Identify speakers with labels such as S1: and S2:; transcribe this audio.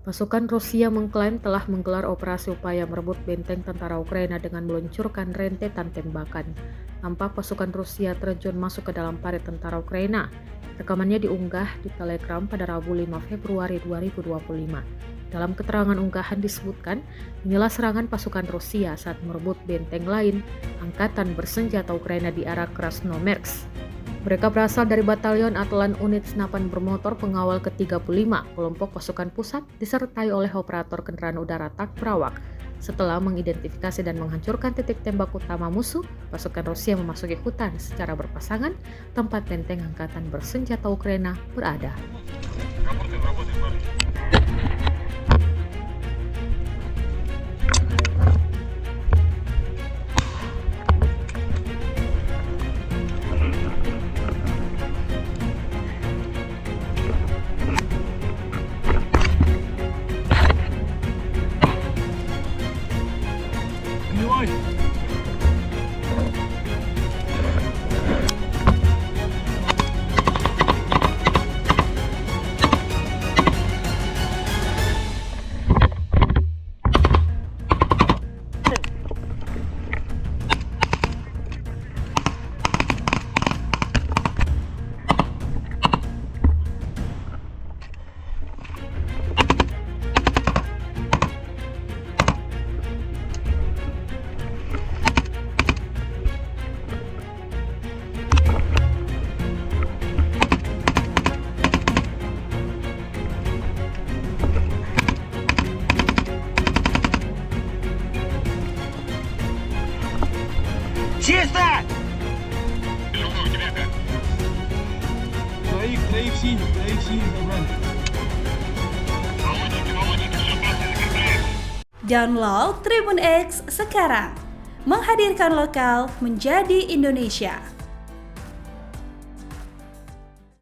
S1: Pasukan Rusia mengklaim telah menggelar operasi upaya merebut benteng tentara Ukraina dengan meluncurkan rentetan tembakan. Tampak pasukan Rusia terjun masuk ke dalam parit tentara Ukraina. Rekamannya diunggah di Telegram pada Rabu 5 Februari 2025. Dalam keterangan unggahan disebutkan, inilah serangan pasukan Rusia saat merebut benteng lain, angkatan bersenjata Ukraina di arah Krasnomersk. Mereka berasal dari Batalion Atlan Unit Senapan Bermotor Pengawal ke-35, kelompok pasukan pusat disertai oleh operator kendaraan udara tak berawak. Setelah mengidentifikasi dan menghancurkan titik tembak utama musuh, pasukan Rusia memasuki hutan secara berpasangan, tempat benteng angkatan bersenjata Ukraina berada.
S2: Чисто!
S3: Троих синих забрали.
S4: Download Tribun X sekarang, menghadirkan lokal menjadi Indonesia.